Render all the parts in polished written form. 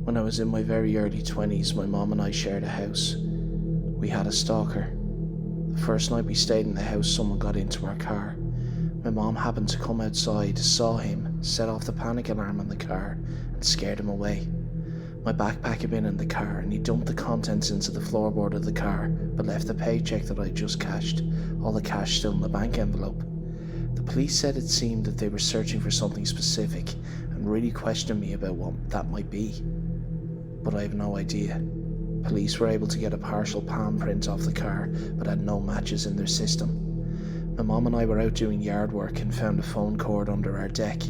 When I was in my very early 20s, my mom and I shared a house. We had a stalker. The first night we stayed in the house, someone got into our car. My mom happened to come outside, saw him, set off the panic alarm on the car, and scared him away. My backpack had been in the car, and he dumped the contents into the floorboard of the car, but left the paycheck that I just cashed, all the cash still in the bank envelope. The police said it seemed that they were searching for something specific, and really questioned me about what that might be. But I have no idea. Police were able to get a partial palm print off the car, but had no matches in their system. My mom and I were out doing yard work and found a phone cord under our deck.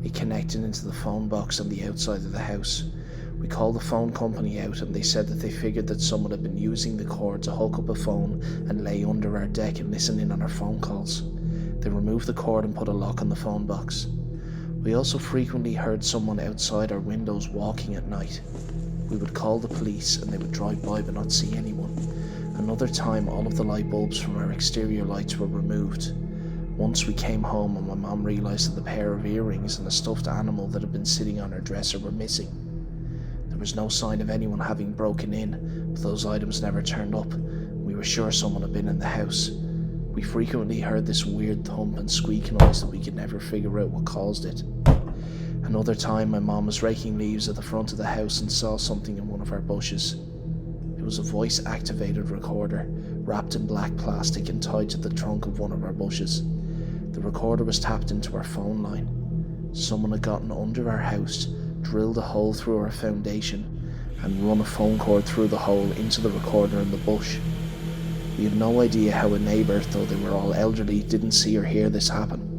It connected into the phone box on the outside of the house. We called the phone company out, and they said that they figured that someone had been using the cord to hook up a phone and lay under our deck and listen in on our phone calls. They removed the cord and put a lock on the phone box. We also frequently heard someone outside our windows walking at night. We would call the police and they would drive by but not see anyone. Another time, all of the light bulbs from our exterior lights were removed. Once we came home and my mom realised that the pair of earrings and a stuffed animal that had been sitting on her dresser were missing. There was no sign of anyone having broken in, but those items never turned up. We were sure someone had been in the house. We frequently heard this weird thump and squeak noise that we could never figure out what caused it. Another time, my mom was raking leaves at the front of the house and saw something in one of our bushes. It was a voice-activated recorder, wrapped in black plastic and tied to the trunk of one of our bushes. The recorder was tapped into our phone line. Someone had gotten under our house, drilled a hole through our foundation, and run a phone cord through the hole into the recorder in the bush. We have no idea how a neighbour, though they were all elderly, didn't see or hear this happen.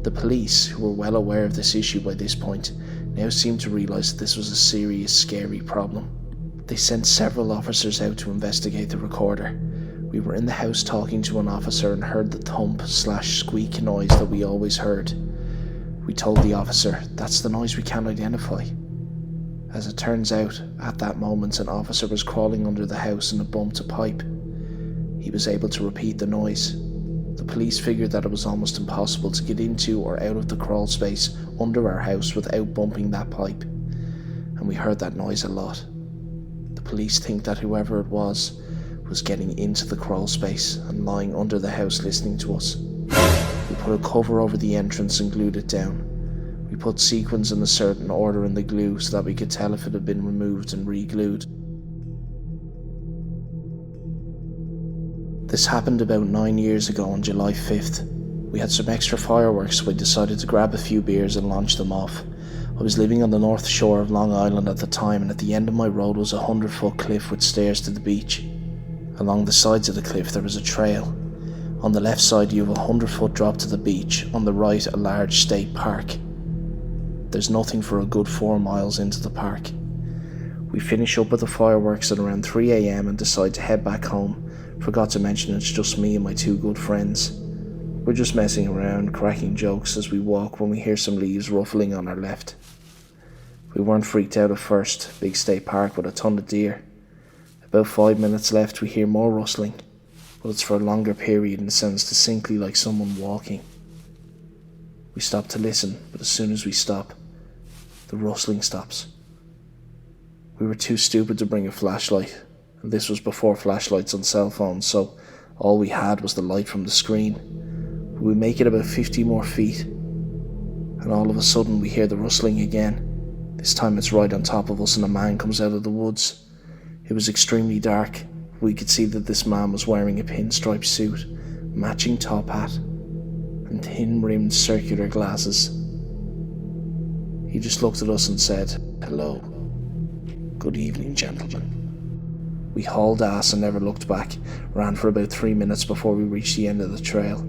The police, who were well aware of this issue by this point, now seemed to realise that this was a serious, scary problem. They sent several officers out to investigate the recorder. We were in the house talking to an officer and heard the thump/squeak noise that we always heard. We told the officer, "That's the noise we can't identify." As it turns out, at that moment an officer was crawling under the house and had bumped a pipe. He was able to repeat the noise. The police figured that it was almost impossible to get into or out of the crawl space under our house without bumping that pipe, and we heard that noise a lot. The police think that whoever it was getting into the crawl space and lying under the house listening to us. We put a cover over the entrance and glued it down. We put sequins in a certain order in the glue so that we could tell if it had been removed and re-glued. This happened about 9 years ago on July 5th. We had some extra fireworks, so I decided to grab a few beers and launch them off. I was living on the north shore of Long Island at the time, and at the end of my road was a 100-foot cliff with stairs to the beach. Along the sides of the cliff there was a trail. On the left side you have a 100-foot drop to the beach, on the right a large state park. There's nothing for a good 4 miles into the park. We finish up with the fireworks at around 3 AM and decide to head back home. Forgot to mention it's just me and my 2 good friends. We're just messing around, cracking jokes as we walk when we hear some leaves ruffling on our left. We weren't freaked out at first, big state park with a ton of deer. About 5 minutes left we hear more rustling, but it's for a longer period and sounds distinctly like someone walking. We stop to listen, but as soon as we stop, the rustling stops. We were too stupid to bring a flashlight, and this was before flashlights on cell phones, so all we had was the light from the screen. We make it about 50 more feet, and all of a sudden we hear the rustling again. This time it's right on top of us and a man comes out of the woods. It was extremely dark. We could see that this man was wearing a pinstripe suit, matching top hat, and thin-rimmed circular glasses. He just looked at us and said, "Hello. Good evening, gentlemen." We hauled ass and never looked back, ran for about 3 minutes before we reached the end of the trail.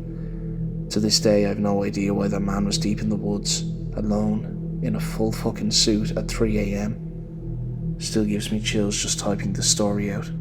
To this day I have no idea why that man was deep in the woods, alone, in a full fucking suit at 3 AM. Still gives me chills just typing the story out.